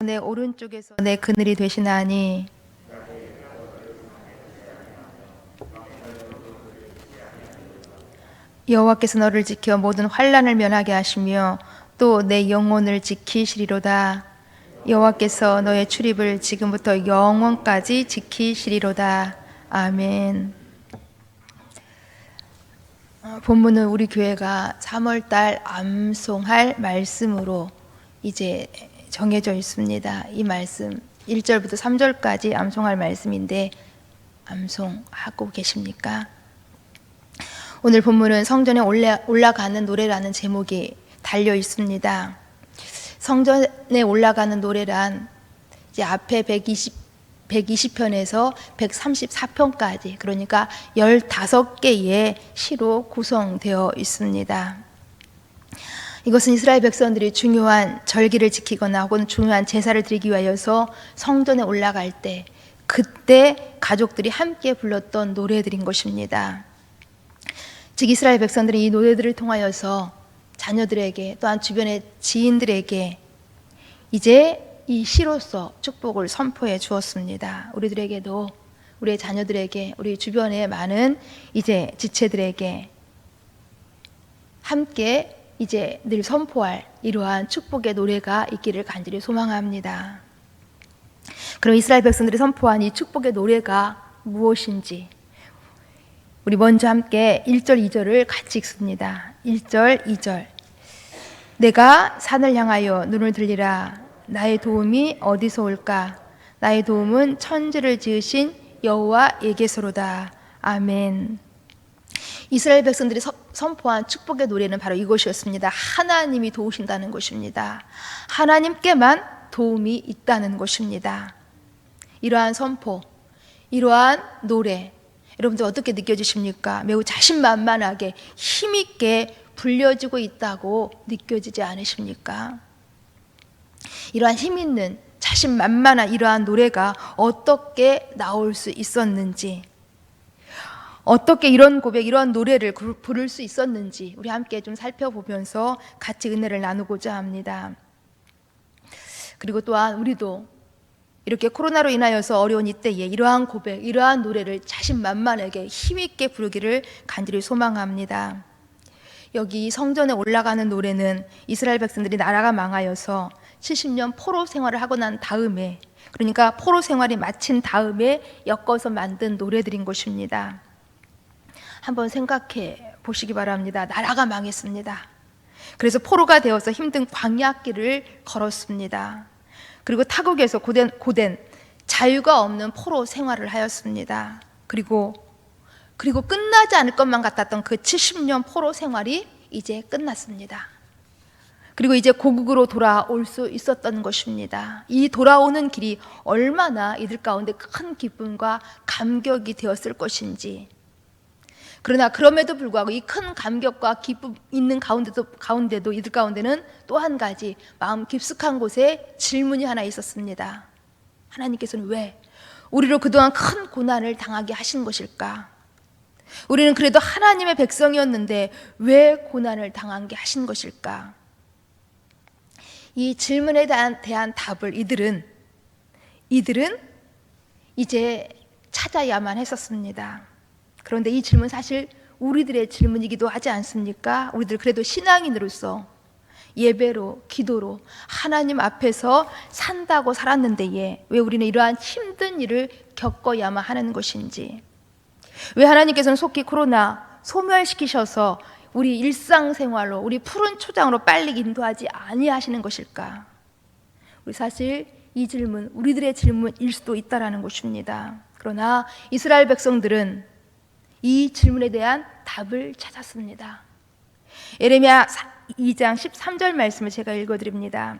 내 오른쪽에서 내 그늘이 되시나니 여호와께서 너를 지켜 모든 환난을 면하게 하시며 또 내 영혼을 지키시리로다. 여호와께서 너의 출입을 지금부터 영원까지 지키시리로다. 아멘. 본문은 우리 교회가 3월달 암송할 말씀으로 이제 정해져 있습니다. 이 말씀 1절부터 3절까지 암송할 말씀인데 암송하고 계십니까? 오늘 본문은 성전에 올라가는 노래라는 제목이 달려 있습니다. 성전에 올라가는 노래란 이제 앞에 120편에서 134편까지, 그러니까 15개의 시로 구성되어 있습니다. 이것은 이스라엘 백성들이 중요한 절기를 지키거나 혹은 중요한 제사를 드리기 위하여서 성전에 올라갈 때 그때 가족들이 함께 불렀던 노래들인 것입니다. 즉 이스라엘 백성들이 이 노래들을 통하여서 자녀들에게 또한 주변의 지인들에게 이제 이 시로서 축복을 선포해 주었습니다. 우리들에게도, 우리의 자녀들에게, 우리 주변의 많은 이제 지체들에게 함께 이제 늘 선포할 이러한 축복의 노래가 있기를 간절히 소망합니다. 그럼 이스라엘 백성들이 선포한 이 축복의 노래가 무엇인지 우리 먼저 함께 1절, 2절을 같이 읽습니다. 1절, 2절. 내가 산을 향하여 눈을 들리라. 나의 도움이 어디서 올까? 나의 도움은 천지를 지으신 여호와에게서로다. 아멘. 이스라엘 백성들이 선포한 축복의 노래는 바로 이것이었습니다. 하나님이 도우신다는 것입니다. 하나님께만 도움이 있다는 것입니다. 이러한 선포, 이러한 노래, 여러분들 어떻게 느껴지십니까? 매우 자신만만하게 힘있게 불려지고 있다고 느껴지지 않으십니까? 이러한 힘있는 자신만만한 이러한 노래가 어떻게 나올 수 있었는지, 어떻게 이런 고백, 이런 노래를 부를 수 있었는지 우리 함께 좀 살펴보면서 같이 은혜를 나누고자 합니다. 그리고 또한 우리도 이렇게 코로나로 인하여서 어려운 이때에 이러한 고백, 이러한 노래를 자신만만하게 힘있게 부르기를 간절히 소망합니다. 여기 성전에 올라가는 노래는 이스라엘 백성들이 나라가 망하여서 70년 포로 생활을 하고 난 다음에, 그러니까 포로 생활이 마친 다음에 엮어서 만든 노래들인 것입니다. 한번 생각해 보시기 바랍니다. 나라가 망했습니다. 그래서 포로가 되어서 힘든 광야길을 걸었습니다. 그리고 타국에서 고된 자유가 없는 포로 생활을 하였습니다. 그리고 끝나지 않을 것만 같았던 그 70년 포로 생활이 이제 끝났습니다. 그리고 이제 고국으로 돌아올 수 있었던 것입니다. 이 돌아오는 길이 얼마나 이들 가운데 큰 기쁨과 감격이 되었을 것인지. 그러나 그럼에도 불구하고 이 큰 감격과 기쁨 있는 가운데도 이들 가운데는 또 한 가지 마음 깊숙한 곳에 질문이 하나 있었습니다. 하나님께서는 왜 우리로 그동안 큰 고난을 당하게 하신 것일까? 우리는 그래도 하나님의 백성이었는데 왜 고난을 당하게 하신 것일까? 이 질문에 대한 답을 이들은 이제 찾아야만 했었습니다. 그런데 이 질문 사실 우리들의 질문이기도 하지 않습니까? 우리들 그래도 신앙인으로서 예배로, 기도로 하나님 앞에서 산다고 살았는데 왜 우리는 이러한 힘든 일을 겪어야만 하는 것인지, 왜 하나님께서는 속히 코로나 소멸시키셔서 우리 일상생활로, 우리 푸른 초장으로 빨리 인도하지 아니하시는 것일까? 우리 사실 이 질문, 우리들의 질문일 수도 있다라는 것입니다. 그러나 이스라엘 백성들은 이 질문에 대한 답을 찾았습니다. 예레미야 2장 13절 말씀을 제가 읽어드립니다.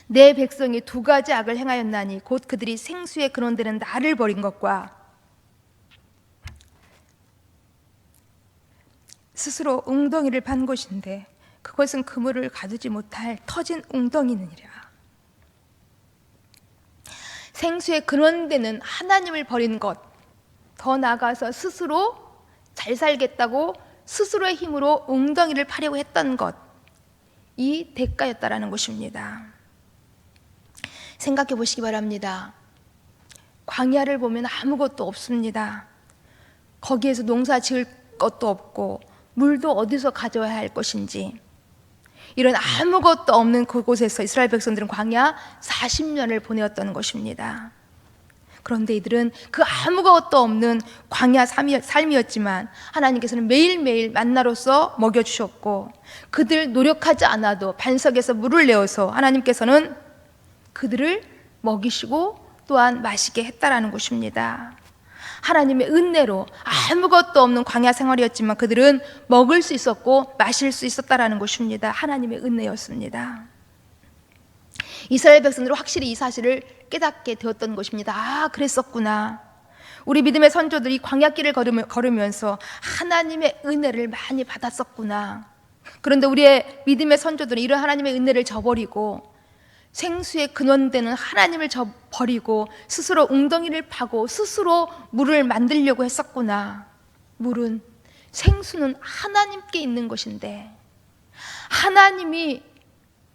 내 백성이 두 가지 악을 행하였나니 곧 그들이 생수의 근원되는 나를 버린 것과 스스로 웅덩이를 판 것인데 그것은 그물을 가두지 못할 터진 웅덩이느니라. 생수의 근원되는 하나님을 버린 것, 더 나아가서 스스로 잘 살겠다고 스스로의 힘으로 웅덩이를 파려고 했던 것, 이 대가였다라는 것입니다. 생각해 보시기 바랍니다. 광야를 보면 아무것도 없습니다. 거기에서 농사 지을 것도 없고 물도 어디서 가져와야 할 것인지, 이런 아무것도 없는 그곳에서 이스라엘 백성들은 광야 40년을 보내었던 것입니다. 그런데 이들은 그 아무것도 없는 광야 삶이었지만 하나님께서는 매일매일 만나로서 먹여주셨고, 그들 노력하지 않아도 반석에서 물을 내어서 하나님께서는 그들을 먹이시고 또한 마시게 했다라는 것입니다. 하나님의 은혜로 아무것도 없는 광야 생활이었지만 그들은 먹을 수 있었고 마실 수 있었다라는 것입니다. 하나님의 은혜였습니다. 이스라엘 백성들은 확실히 이 사실을 깨닫게 되었던 것입니다. 아, 그랬었구나. 우리 믿음의 선조들이 광야길을 걸으면서 하나님의 은혜를 많이 받았었구나. 그런데 우리의 믿음의 선조들은 이런 하나님의 은혜를 저버리고 생수의 근원되는 하나님을 버리고 스스로 웅덩이를 파고 스스로 물을 만들려고 했었구나. 물은, 생수는 하나님께 있는 것인데, 하나님이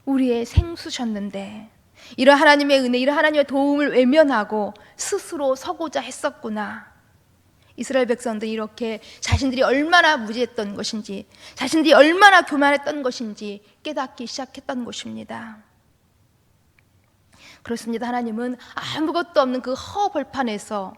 우리의 생수셨는데 이런 하나님의 은혜, 이런 하나님의 도움을 외면하고 스스로 서고자 했었구나. 이스라엘 백성들이 이렇게 자신들이 얼마나 무지했던 것인지, 자신들이 얼마나 교만했던 것인지 깨닫기 시작했던 것입니다. 그렇습니다. 하나님은 아무것도 없는 그 허벌판에서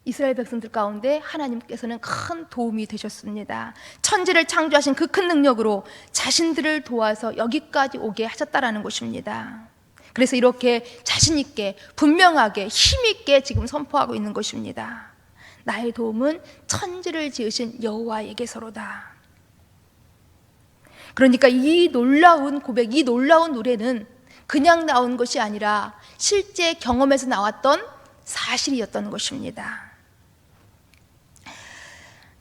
이스라엘 백성들 가운데 하나님께서는 큰 도움이 되셨습니다. 천지를 창조하신 그 큰 능력으로 자신들을 도와서 여기까지 오게 하셨다라는 것입니다. 그래서 이렇게 자신 있게 분명하게 힘 있게 지금 선포하고 있는 것입니다. 나의 도움은 천지를 지으신 여호와에게서로다. 그러니까 이 놀라운 고백, 이 놀라운 노래는 그냥 나온 것이 아니라 실제 경험에서 나왔던 사실이었던 것입니다.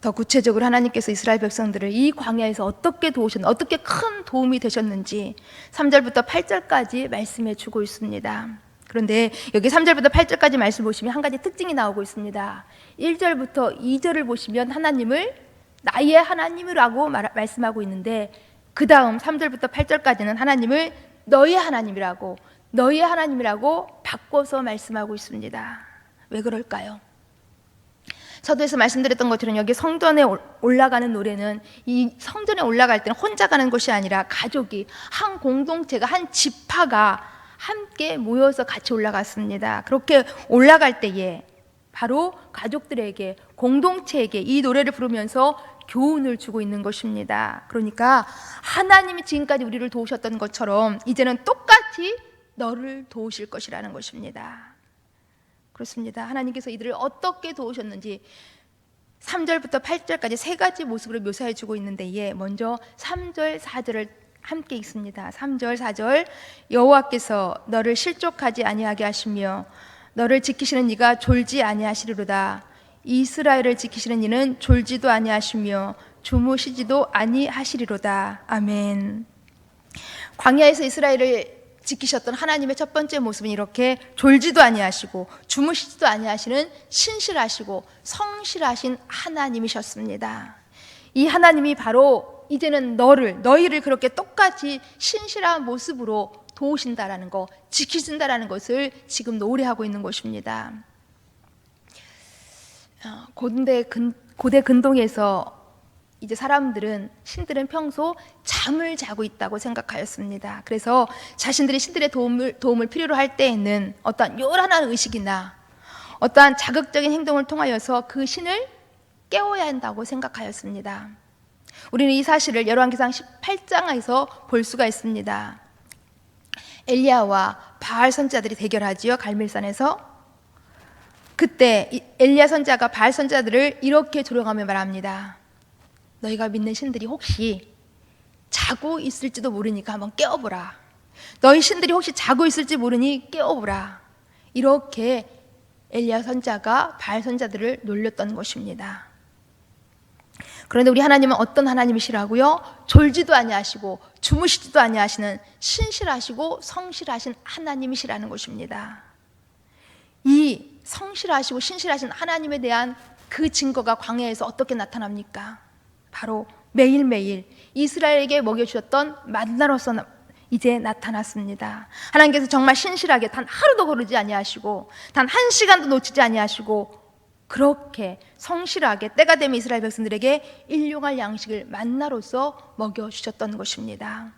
더 구체적으로 하나님께서 이스라엘 백성들을 이 광야에서 어떻게 도우셨는지, 어떻게 큰 도움이 되셨는지 3절부터 8절까지 말씀해 주고 있습니다. 그런데 여기 3절부터 8절까지 말씀 보시면 한 가지 특징이 나오고 있습니다. 1절부터 2절을 보시면 하나님을 나의 하나님이라고 말씀하고 있는데, 그 다음 3절부터 8절까지는 하나님을 너의 하나님이라고 바꿔서 말씀하고 있습니다. 왜 그럴까요? 서두에서 말씀드렸던 것처럼 여기 성전에 올라가는 노래는, 이 성전에 올라갈 때는 혼자 가는 것이 아니라 가족이, 한 공동체가, 한 지파가 함께 모여서 같이 올라갔습니다. 그렇게 올라갈 때에 바로 가족들에게, 공동체에게 이 노래를 부르면서 교훈을 주고 있는 것입니다. 그러니까 하나님이 지금까지 우리를 도우셨던 것처럼 이제는 똑같이 너를 도우실 것이라는 것입니다. 그렇습니다. 하나님께서 이들을 어떻게 도우셨는지 3절부터 8절까지 세 가지 모습으로 묘사해 주고 있는데, 먼저 3절, 4절을 함께 읽습니다. 3절, 4절. 여호와께서 너를 실족하지 아니하게 하시며 너를 지키시는 이가 졸지 아니하시리로다. 이스라엘을 지키시는 이는 졸지도 아니하시며 주무시지도 아니하시리로다. 아멘. 광야에서 이스라엘을 지키셨던 하나님의 첫 번째 모습은 이렇게 졸지도 아니하시고 주무시지도 아니하시는 신실하시고 성실하신 하나님이셨습니다. 이 하나님이 바로 이제는 너희를 그렇게 똑같이 신실한 모습으로 도우신다라는 것, 지키신다라는 것을 지금 노래하고 있는 것입니다. 고대 근동에서 이제 신들은 평소 잠을 자고 있다고 생각하였습니다. 그래서 자신들이 신들의 도움을 필요로 할 때에는 어떠한 요란한 의식이나 어떠한 자극적인 행동을 통하여서 그 신을 깨워야 한다고 생각하였습니다. 우리는 이 사실을 열왕기상 18장에서 볼 수가 있습니다. 엘리야와 바알 선지자들이 대결하지요, 갈멜산에서. 그때 엘리야 선지자가 바알 선지자들을 이렇게 조롱하며 말합니다. 너희가 믿는 신들이 혹시 자고 있을지도 모르니까 한번 깨워보라. 너희 신들이 혹시 자고 있을지 모르니 깨워보라. 이렇게 엘리야 선지자가 바알 선지자들을 놀렸던 것입니다. 그런데 우리 하나님은 어떤 하나님이시라고요? 졸지도 아니하시고 주무시지도 아니하시는 신실하시고 성실하신 하나님이시라는 것입니다. 이 성실하시고 신실하신 하나님에 대한 그 증거가 광야에서 어떻게 나타납니까? 바로 매일매일 이스라엘에게 먹여주셨던 만나로서 이제 나타났습니다. 하나님께서 정말 신실하게 단 하루도 거르지 아니하시고 단 한 시간도 놓치지 아니하시고 그렇게 성실하게 때가 되면 이스라엘 백성들에게 일용할 양식을 만나로서 먹여주셨던 것입니다.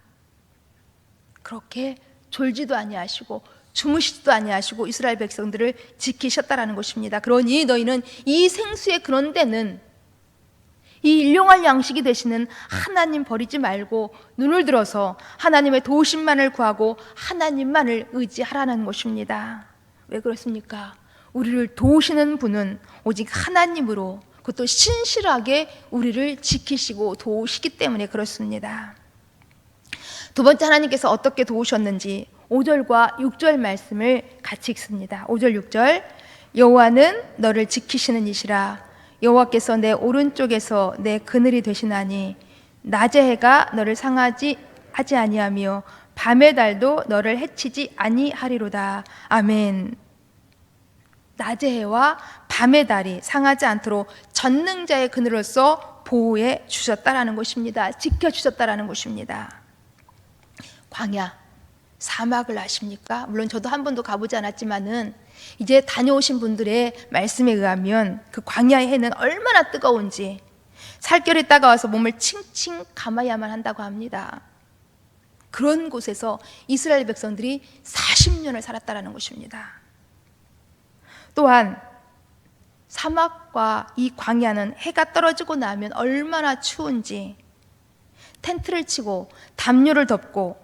그렇게 졸지도 아니하시고 주무시지도 아니하시고 이스라엘 백성들을 지키셨다라는 것입니다. 그러니 너희는 이 생수의 그런 데는 이 일용할 양식이 되시는 하나님 버리지 말고 눈을 들어서 하나님의 도우심만을 구하고 하나님만을 의지하라는 것입니다. 왜 그렇습니까? 우리를 도우시는 분은 오직 하나님으로 그것도 신실하게 우리를 지키시고 도우시기 때문에 그렇습니다. 두 번째, 하나님께서 어떻게 도우셨는지 5절과 6절 말씀을 같이 읽습니다. 5절 6절 여호와는 너를 지키시는 이시라 여호와께서 내 오른쪽에서 내 그늘이 되시나니 낮의 해가 너를 상하지 하지 아니하며 밤의 달도 너를 해치지 아니하리로다. 아멘. 낮의 해와 밤의 달이 상하지 않도록 전능자의 그늘로서 보호해 주셨다라는 것입니다. 지켜주셨다라는 것입니다. 광야, 사막을 아십니까? 물론 저도 한 번도 가보지 않았지만은 이제 다녀오신 분들의 말씀에 의하면 그 광야의 해는 얼마나 뜨거운지 살결이 따가워서 몸을 칭칭 감아야만 한다고 합니다. 그런 곳에서 이스라엘 백성들이 40년을 살았다는 것입니다. 또한 사막과 이 광야는 해가 떨어지고 나면 얼마나 추운지 텐트를 치고 담요를 덮고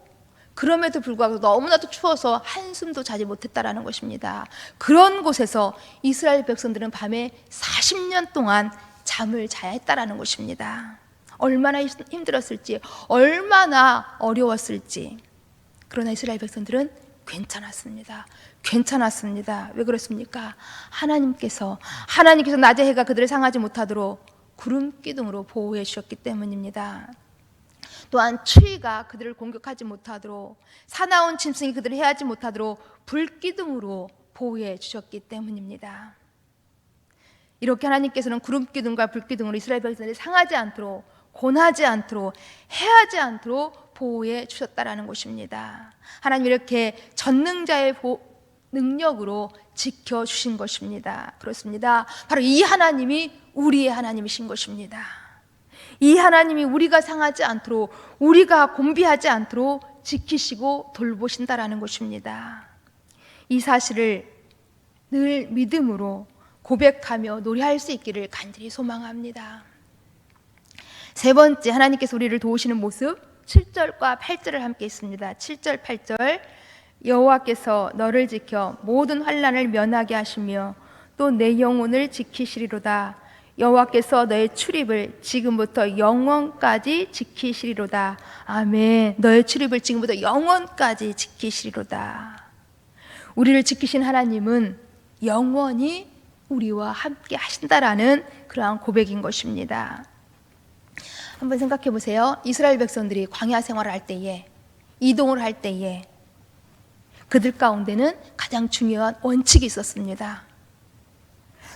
그럼에도 불구하고 너무나도 추워서 한숨도 자지 못했다라는 것입니다. 그런 곳에서 이스라엘 백성들은 밤에 40년 동안 잠을 자야 했다라는 것입니다. 얼마나 힘들었을지, 얼마나 어려웠을지. 그러나 이스라엘 백성들은 괜찮았습니다. 괜찮았습니다. 왜 그렇습니까? 하나님께서 낮의 해가 그들을 상하지 못하도록 구름 기둥으로 보호해 주셨기 때문입니다. 또한 추위가 그들을 공격하지 못하도록 사나운 짐승이 그들을 해하지 못하도록 불기둥으로 보호해 주셨기 때문입니다. 이렇게 하나님께서는 구름기둥과 불기둥으로 이스라엘 백성들이 상하지 않도록 고나지 않도록 해하지 않도록 보호해 주셨다라는 것입니다. 하나님 이렇게 전능자의 능력으로 지켜주신 것입니다. 그렇습니다. 바로 이 하나님이 우리의 하나님이신 것입니다. 이 하나님이 우리가 상하지 않도록 우리가 곤비하지 않도록 지키시고 돌보신다라는 것입니다. 이 사실을 늘 믿음으로 고백하며 노래할 수 있기를 간절히 소망합니다. 세 번째, 하나님께서 우리를 도우시는 모습 7절과 8절을 함께 있습니다. 7절 8절 여호와께서 너를 지켜 모든 환난을 면하게 하시며 또 내 영혼을 지키시리로다. 여호와께서 너의 출입을 지금부터 영원까지 지키시리로다. 아멘. 너의 출입을 지금부터 영원까지 지키시리로다. 우리를 지키신 하나님은 영원히 우리와 함께 하신다라는 그러한 고백인 것입니다. 한번 생각해 보세요. 이스라엘 백성들이 광야 생활을 할 때에, 이동을 할 때에 그들 가운데는 가장 중요한 원칙이 있었습니다.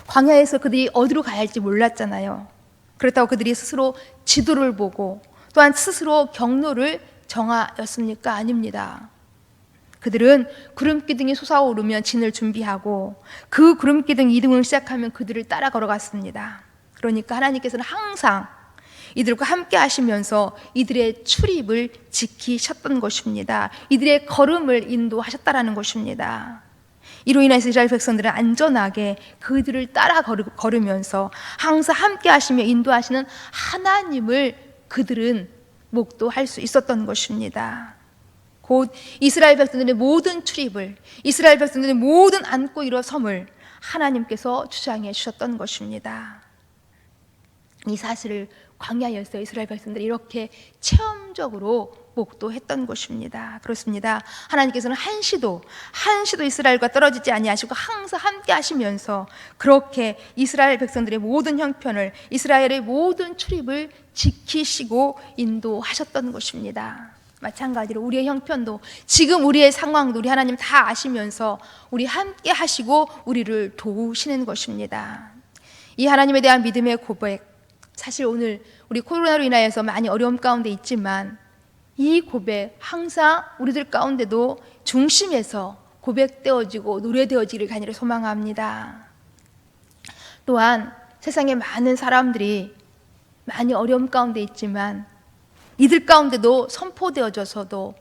광야에서 그들이 어디로 가야 할지 몰랐잖아요. 그렇다고 그들이 스스로 지도를 보고 또한 스스로 경로를 정하였습니까? 아닙니다. 그들은 구름기둥이 솟아오르면 진을 준비하고 그 구름기둥 이동을 시작하면 그들을 따라 걸어갔습니다. 그러니까 하나님께서는 항상 이들과 함께 하시면서 이들의 출입을 지키셨던 것입니다. 이들의 걸음을 인도하셨다라는 것입니다. 이로 인해서 이스라엘 백성들은 안전하게 그들을 따라 걸으면서 항상 함께 하시며 인도하시는 하나님을 그들은 목도할 수 있었던 것입니다. 곧 이스라엘 백성들의 모든 출입을, 이스라엘 백성들의 모든 안고 일어섬을 하나님께서 주장해 주셨던 것입니다. 이 사실을 광야에서 이스라엘 백성들이 이렇게 체험적으로 목도했던 것입니다. 그렇습니다. 하나님께서는 한시도 이스라엘과 떨어지지 아니하시고 항상 함께 하시면서 그렇게 이스라엘 백성들의 모든 형편을, 이스라엘의 모든 출입을 지키시고 인도하셨던 것입니다. 마찬가지로 우리의 형편도, 지금 우리의 상황도 우리 하나님 다 아시면서 우리 함께 하시고 우리를 도우시는 것입니다. 이 하나님에 대한 믿음의 고백, 사실 오늘 우리 코로나로 인하여서 많이 어려움 가운데 있지만 이 고백 항상 우리들 가운데도 중심에서 고백되어지고 노래되어지기를 간절히 소망합니다. 또한 세상에 많은 사람들이 많이 어려움 가운데 있지만 이들 가운데도 선포되어져서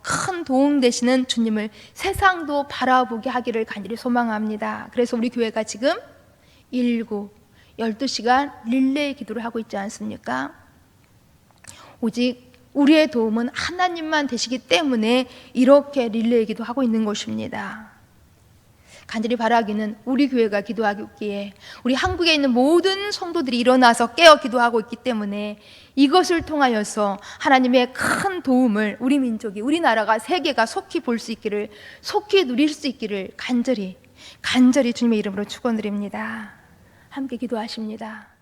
큰 도움 되시는 주님을 세상도 바라보게 하기를 간절히 소망합니다. 그래서 우리 교회가 지금 12시간 릴레이 기도를 하고 있지 않습니까? 오직 우리의 도움은 하나님만 되시기 때문에 이렇게 릴레이 기도하고 있는 것입니다. 간절히 바라기는 우리 교회가 기도하기에 우리 한국에 있는 모든 성도들이 일어나서 깨어 기도하고 있기 때문에 이것을 통하여서 하나님의 큰 도움을 우리 민족이, 우리나라가, 세계가 속히 볼 수 있기를, 속히 누릴 수 있기를 간절히 주님의 이름으로 축원드립니다. 함께 기도하십니다.